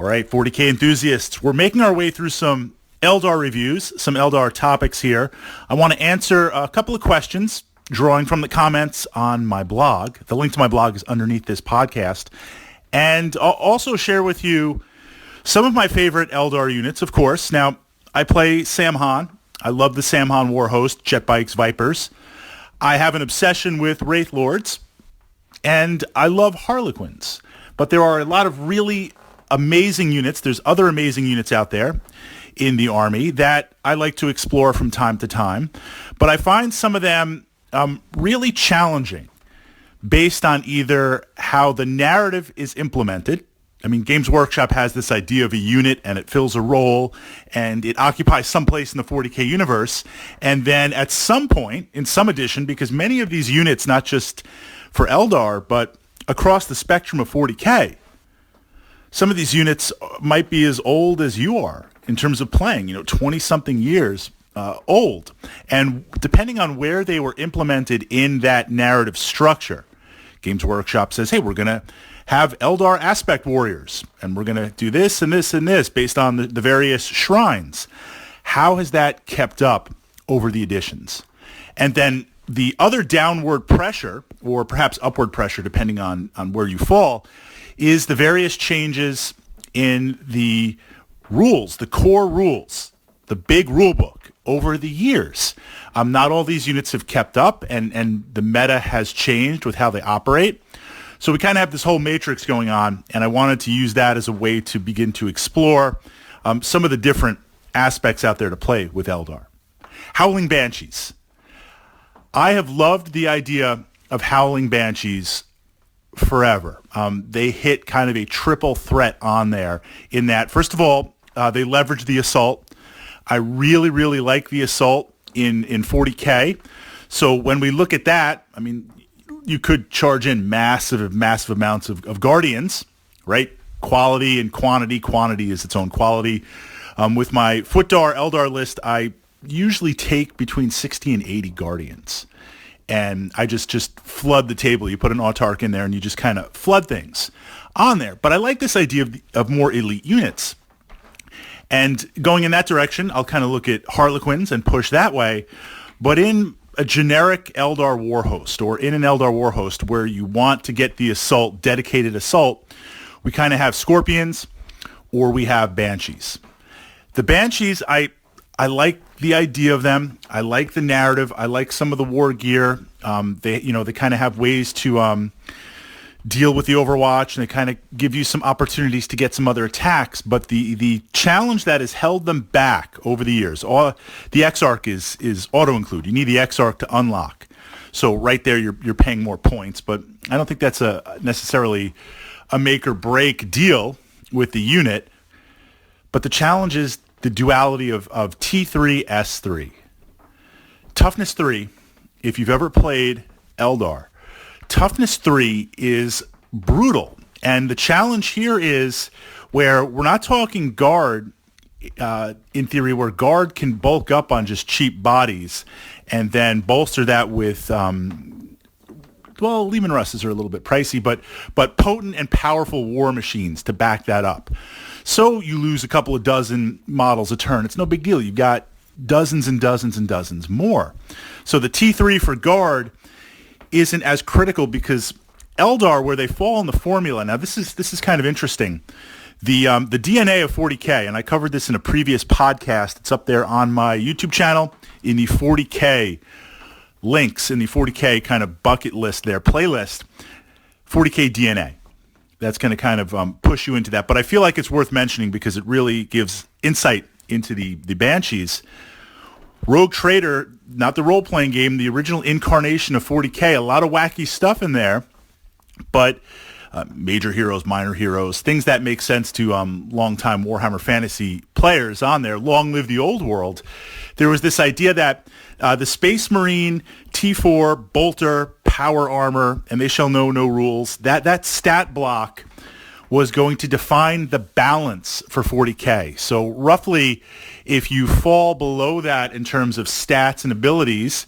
All right, 40K enthusiasts, we're making our way through some Eldar reviews, some Eldar topics here. I want to answer a couple of questions drawing from the comments on my blog. The link to my blog is underneath this podcast. And I'll also share with you some of my favorite Eldar units, of course. Now, I play Samhan. I love the Samhan Warhost, Jet Bikes, Vipers. I have an obsession with Wraith Lords, and I love Harlequins. But there are a lot of really amazing units. There's other amazing units out there in the army that I like to explore from time to time. But I find some of them really challenging based on either how the narrative is implemented. I mean, Games Workshop has this idea of a unit, and it fills a role, and it occupies some place in the 40K universe. And then at some point, in some edition, because many of these units, not just for Eldar, but across the spectrum of 40K, some of these units might be as old as you are in terms of playing, 20-something years old. And depending on where they were implemented in that narrative structure, Games Workshop says, hey, we're going to have Eldar aspect warriors, and we're going to do this and this and this based on the various shrines. How has that kept up over the editions? And then the other downward pressure, or perhaps upward pressure, depending on where you fall, is the various changes in the rules, the core rules, the big rule book over the years. Not all these units have kept up, and the meta has changed with how they operate. So we kind of have this whole matrix going on, and I wanted to use that as a way to begin to explore some of the different aspects out there to play with Eldar. Howling Banshees. I have loved the idea of Howling Banshees forever. They hit kind of a triple threat on there in that, first of all, they leverage the assault. I really, really like the assault in 40K. So when we look at that, I mean, you could charge in massive amounts of Guardians, right? Quality and quantity. Quantity is its own quality. With my Footdar Eldar list, I usually take between 60 and 80 Guardians. And I just flood the table. You put an Autarch in there, and you just kind of flood things on there. But I like this idea of more elite units. And going in that direction, I'll kind of look at Harlequins and push that way. But in a generic Eldar Warhost, or in an Eldar Warhost where you want to get the assault, dedicated assault, we kind of have Scorpions, or we have Banshees. The Banshees, I like the idea of them. I like the narrative. I like some of the war gear. They kind of have ways to deal with the Overwatch, and they kind of give you some opportunities to get some other attacks. But the challenge that has held them back over the years, the Exarch is auto-include. You need the Exarch to unlock. So right there, you're paying more points. But I don't think that's necessarily a make-or-break deal with the unit. But the challenge is the duality of T3, S3. Toughness 3, if you've ever played Eldar, Toughness 3 is brutal. And the challenge here is where we're not talking guard, in theory, where guard can bulk up on just cheap bodies and then bolster that with, Leman Russes are a little bit pricey, but potent and powerful war machines to back that up. So you lose a couple of dozen models a turn. It's no big deal. You've got dozens and dozens and dozens more. So the T3 for guard isn't as critical because Eldar, where they fall in the formula. Now this is kind of interesting. The DNA of 40K, and I covered this in a previous podcast. It's up there on my YouTube channel in the 40K links, in the 40K kind of bucket list there, playlist, 40K DNA. That's going to kind of push you into that. But I feel like it's worth mentioning because it really gives insight into the Banshees. Rogue Trader, not the role-playing game, the original incarnation of 40K, a lot of wacky stuff in there, but major heroes, minor heroes, things that make sense to long-time Warhammer Fantasy players on there. Long live the old world. There was this idea that the Space Marine, T4, Bolter, Power Armor, and they shall know no rules, that stat block was going to define the balance for 40K. So roughly, if you fall below that in terms of stats and abilities,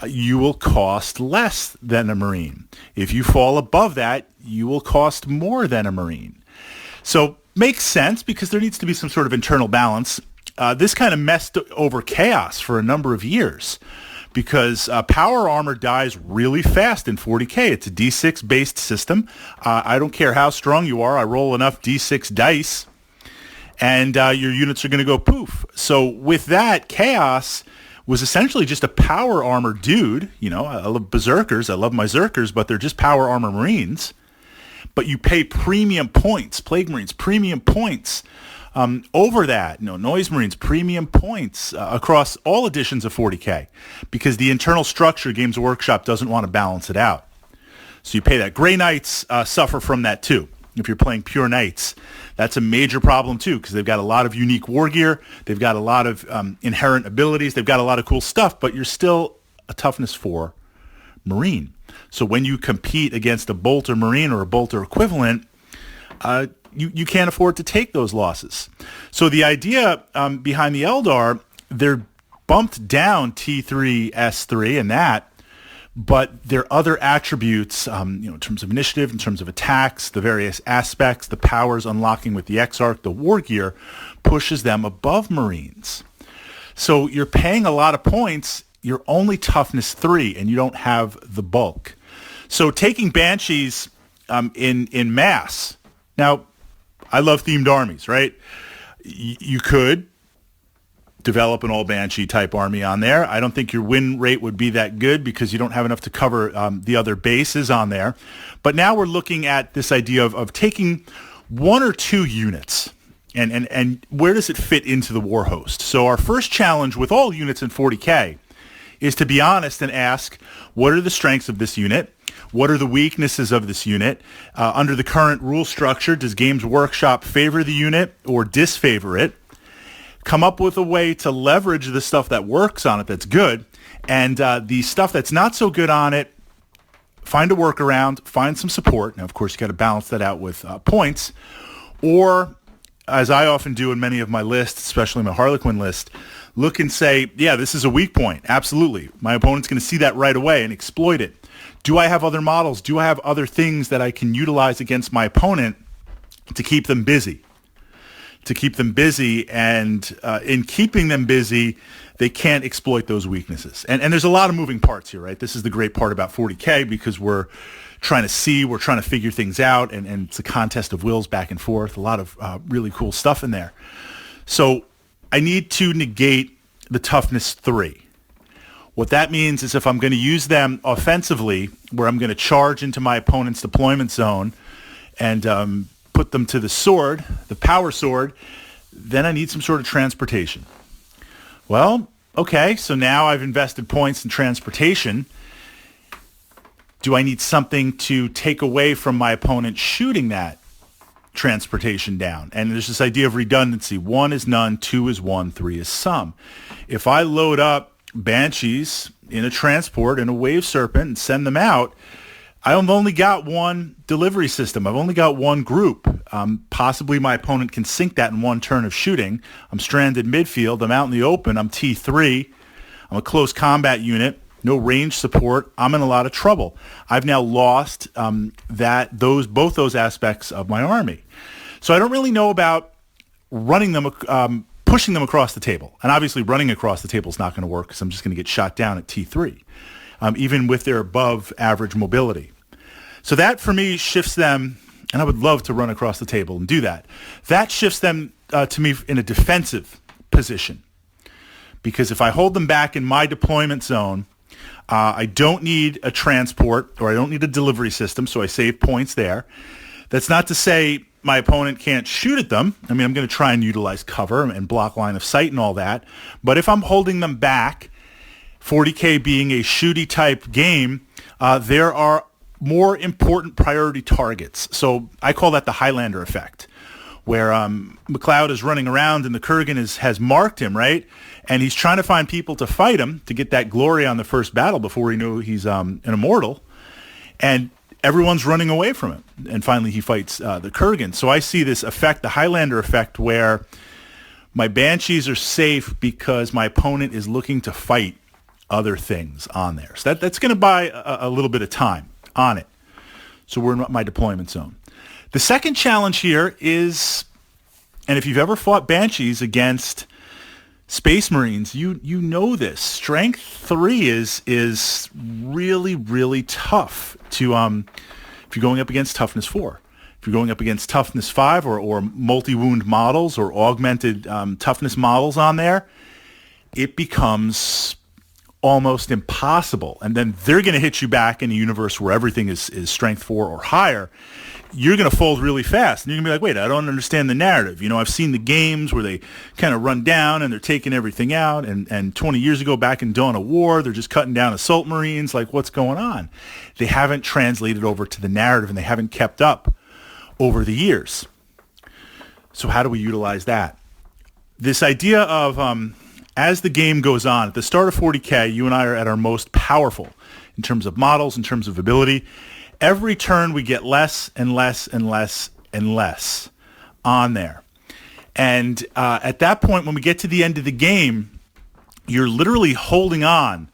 you will cost less than a Marine. If you fall above that, you will cost more than a Marine. So Makes sense because there needs to be some sort of internal balance. This kind of messed over chaos for a number of years because power armor dies really fast in 40K. It's a D6 based system. I don't care how strong you are. I roll enough D6 dice and your units are going to go poof. So with that, chaos was essentially just a power armor dude. You know, I love berserkers. I love my zerkers, but they're just power armor marines. But you pay premium points, Plague Marines, premium points over that. Noise Marines, premium points across all editions of 40K because the internal structure Games Workshop doesn't want to balance it out. So you pay that. Grey Knights suffer from that too. If you're playing pure Knights, that's a major problem too because they've got a lot of unique war gear. They've got a lot of inherent abilities. They've got a lot of cool stuff, but you're still a toughness 4 Marine. So when you compete against a Bolter Marine or a Bolter equivalent, you can't afford to take those losses. So the idea behind the Eldar, they're bumped down T3, S3 and that, but their other attributes, in terms of initiative, in terms of attacks, the various aspects, the powers unlocking with the Exarch, the war gear, pushes them above Marines. So you're paying a lot of points. You're only toughness 3 and you don't have the bulk. So taking Banshees in mass. Now, I love themed armies, right? You could develop an all Banshee type army on there. I don't think your win rate would be that good because you don't have enough to cover the other bases on there. But now we're looking at this idea of taking 1 or 2 units and where does it fit into the war host? So our first challenge with all units in 40K is to be honest and ask, what are the strengths of this unit? What are the weaknesses of this unit? Under the current rule structure, does Games Workshop favor the unit or disfavor it? Come up with a way to leverage the stuff that works on it that's good, and the stuff that's not so good on it, find a workaround, find some support. Now, of course, you got to balance that out with points. Or, as I often do in many of my lists, especially my Harlequin list, look and say, yeah, this is a weak point. Absolutely. My opponent's going to see that right away and exploit it. Do I have other models? Do I have other things that I can utilize against my opponent to keep them busy? And in keeping them busy, they can't exploit those weaknesses. And there's a lot of moving parts here, right? This is the great part about 40K because we're trying to figure things out, and it's a contest of wills back and forth. A lot of really cool stuff in there. So I need to negate the toughness 3. What that means is if I'm going to use them offensively, where I'm going to charge into my opponent's deployment zone and put them to the sword, the power sword, then I need some sort of transportation. Well, okay, so now I've invested points in transportation. Do I need something to take away from my opponent shooting that transportation down? And there's this idea of redundancy. 1 is none, 2 is 1, 3 is some. If I load up Banshees in a transport in a wave serpent and send them out, I've only got 1 delivery system. I've only got 1 group. Possibly my opponent can sink that in 1 turn of shooting. I'm stranded midfield. I'm out in the open. I'm T3. I'm a close combat unit. No range support. I'm in a lot of trouble. I've now lost both those aspects of my army. So I don't really know about running them, pushing them across the table. And obviously running across the table is not going to work because I'm just going to get shot down at T3, even with their above average mobility. So that for me shifts them, and I would love to run across the table and do that. That shifts them to me in a defensive position. Because if I hold them back in my deployment zone, I don't need a transport or I don't need a delivery system, so I save points there. That's not to say my opponent can't shoot at them. I mean, I'm going to try and utilize cover and block line of sight and all that. But if I'm holding them back, 40K being a shooty type game, there are more important priority targets. So I call that the Highlander effect, where McLeod is running around and the Kurgan has marked him, right? And he's trying to find people to fight him to get that glory on the first battle before he knew he's an immortal. And everyone's running away from him. And finally he fights the Kurgan. So I see this effect, the Highlander effect, where my Banshees are safe because my opponent is looking to fight other things on there. So that's going to buy a little bit of time on it. So we're in my deployment zone. The second challenge here is And if you've ever fought Banshees against Space Marines, you know this. Strength 3 is really, really tough to if you're going up against Toughness 4. If you're going up against Toughness 5 or multi-wound models or augmented toughness models on there, it becomes almost impossible. And then they're going to hit you back in a universe where everything is strength 4 or higher. You're going to fold really fast. And you're going to be like, wait, I don't understand the narrative. I've seen the games where they kind of run down and they're taking everything out. And 20 years ago, back in Dawn of War, they're just cutting down assault Marines. Like, what's going on? They haven't translated over to the narrative, and they haven't kept up over the years. So how do we utilize that? This idea of, as the game goes on, at the start of 40K, you and I are at our most powerful in terms of models, in terms of ability. Every turn we get less and less and less and less on there. And at that point, when we get to the end of the game, you're literally holding on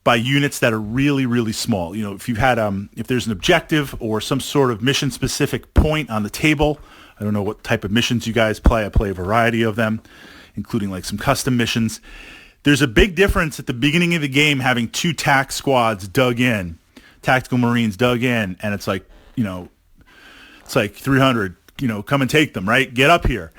by units that are really, really small. If you've had, if there's an objective or some sort of mission-specific point on the table, I don't know what type of missions you guys play. I play a variety of them, including like some custom missions. There's a big difference at the beginning of the game having 2 TAC squads dug in, tactical Marines dug in, and it's like, it's like 300, come and take them, right? Get up here.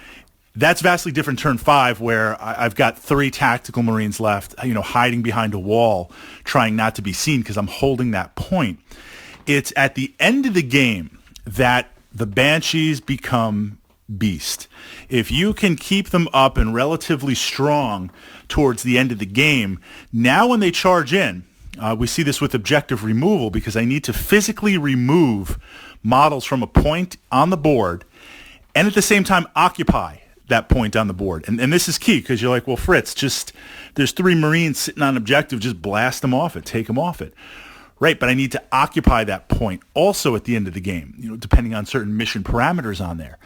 That's vastly different turn 5, where I've got 3 tactical Marines left, hiding behind a wall, trying not to be seen because I'm holding that point. It's at the end of the game that the Banshees become beast. If you can keep them up and relatively strong towards the end of the game, now when they charge in, we see this with objective removal, because I need to physically remove models from a point on the board and at the same time occupy that point on the board. And this is key, because you're like, well, Fritz, there's 3 Marines sitting on objective, just blast them off it, take them off it. Right, but I need to occupy that point also at the end of the game, depending on certain mission parameters on there.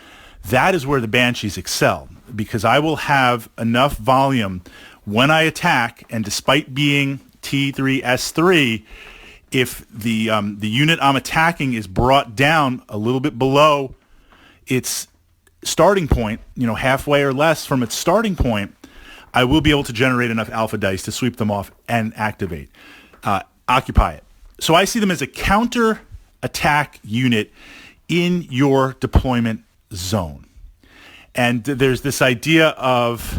That is where the Banshees excel, because I will have enough volume when I attack, and despite being T3, S3, if the unit I'm attacking is brought down a little bit below its starting point, halfway or less from its starting point, I will be able to generate enough alpha dice to sweep them off and activate, occupy it. So I see them as a counter attack unit in your deployment zone. And there's this idea of,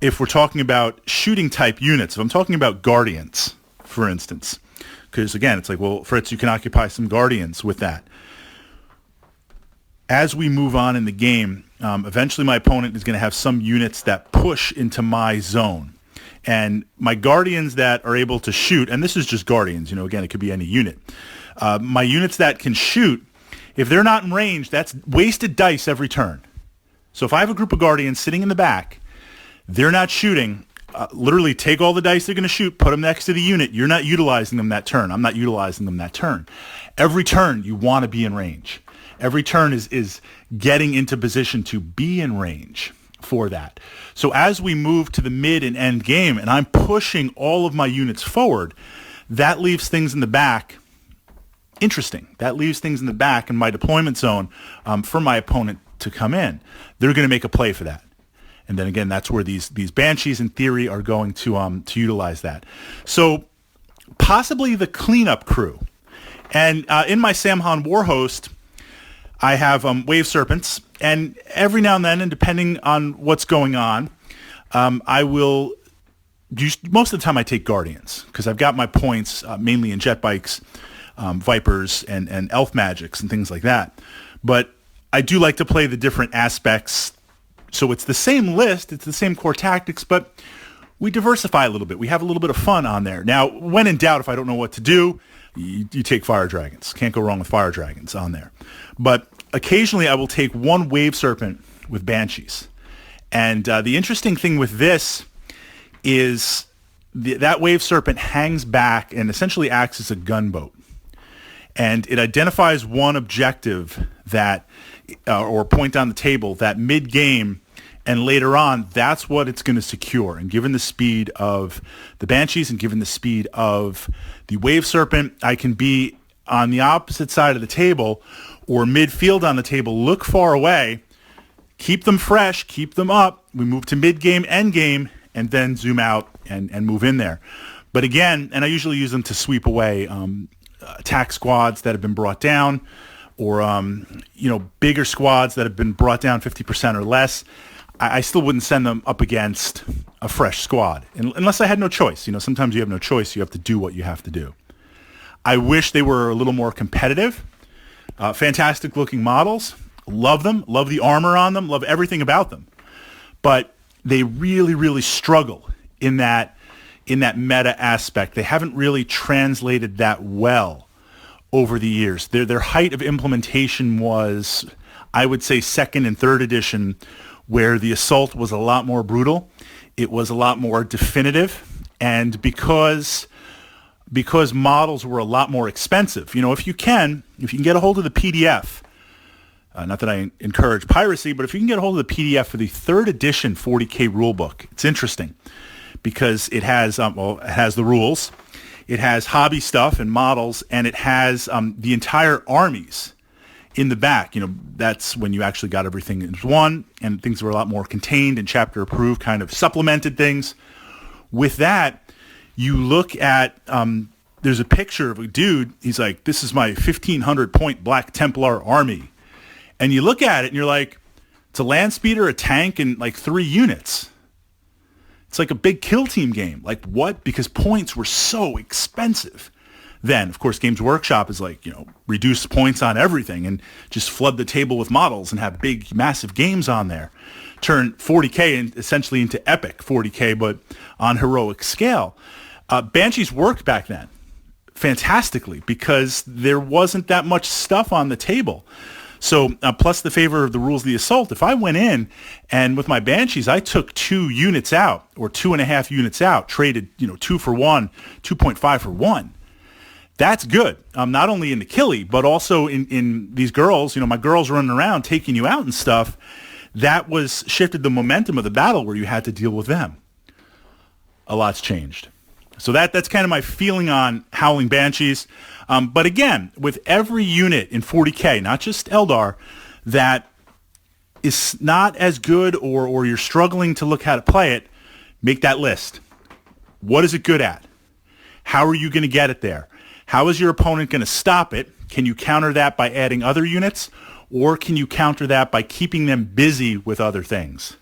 if we're talking about shooting type units, if I'm talking about Guardians, for instance, because again, it's like, well, Fritz, you can occupy some Guardians with that. As we move on in the game, eventually my opponent is going to have some units that push into my zone. And my Guardians that are able to shoot, and this is just Guardians, again, it could be any unit. My units that can shoot, if they're not in range, that's wasted dice every turn. So if I have a group of Guardians sitting in the back, they're not shooting, literally take all the dice they're going to shoot, put them next to the unit. You're not utilizing them that turn. I'm not utilizing them that turn. Every turn, you want to be in range. Every turn is getting into position to be in range for that. So as we move to the mid and end game, and I'm pushing all of my units forward, that leaves things in the back interesting. That leaves things in the back in my deployment zone for my opponent to come in. They're going to make a play for that. And then again, that's where these Banshees in theory are going to utilize that. So possibly the cleanup crew. And in my Samhan Warhost, I have Wave Serpents, and every now and then, and depending on what's going on, I will most of the time I take Guardians, because I've got my points mainly in jet bikes, Vipers, and elf magics and things like that. But I do like to play the different aspects. So it's the same list, it's the same core tactics, but we diversify a little bit. We have a little bit of fun on there. Now, when in doubt, if I don't know what to do, you take Fire Dragons. Can't go wrong with Fire Dragons on there. But occasionally I will take one Wave Serpent with Banshees. And the interesting thing with this is that Wave Serpent hangs back and essentially acts as a gunboat. And it identifies one objective that, or point on the table, that mid-game, and later on, that's what it's going to secure. And given the speed of the Banshees and given the speed of the Wave Serpent, I can be on the opposite side of the table or midfield on the table, look far away, keep them fresh, keep them up. We move to mid-game, end-game, and then zoom out and move in there. But again, and I usually use them to sweep away attack squads that have been brought down, or bigger squads that have been brought down 50% or less. I still wouldn't send them up against a fresh squad unless I had no choice. Sometimes you have no choice. You have to do what you have to do. I wish they were a little more competitive. Fantastic looking models. Love them. Love the armor on them. Love everything about them. But they really, really struggle in that meta aspect. They haven't really translated that well over the years. Their height of implementation was, I would say, 2nd and 3rd edition, where the assault was a lot more brutal. It was a lot more definitive. And because models were a lot more expensive, if you can get a hold of the PDF, not that I encourage piracy, but if you can get a hold of the PDF for the 3rd edition 40K rulebook, it's interesting because it has the rules, it has hobby stuff and models, and it has the entire armies in the back. That's when you actually got everything in one, and things were a lot more contained and chapter approved, kind of supplemented things. With that, you look at, there's a picture of a dude, he's like, this is my 1,500 point Black Templar army. And you look at it and you're like, it's a land speeder, a tank, and like 3 units. It's like a big kill team game. Like what? Because points were so expensive. Then, of course, Games Workshop is like, reduce points on everything and just flood the table with models and have big, massive games on there. Turn 40K essentially into epic 40K, but on heroic scale. Banshees worked back then fantastically because there wasn't that much stuff on the table. So plus the favor of the rules of the assault, if I went in and with my Banshees, I took 2 units out or 2.5 units out, traded, 2 for 1, 2.5 for 1. That's good. Not only in the killie, but also in these girls, my girls running around taking you out and stuff. That was shifted the momentum of the battle where you had to deal with them. A lot's changed. So that's kind of my feeling on Howling Banshees. But again, with every unit in 40K, not just Eldar, that is not as good or you're struggling to look how to play it, make that list. What is it good at? How are you going to get it there? How is your opponent going to stop it? Can you counter that by adding other units? Or can you counter that by keeping them busy with other things?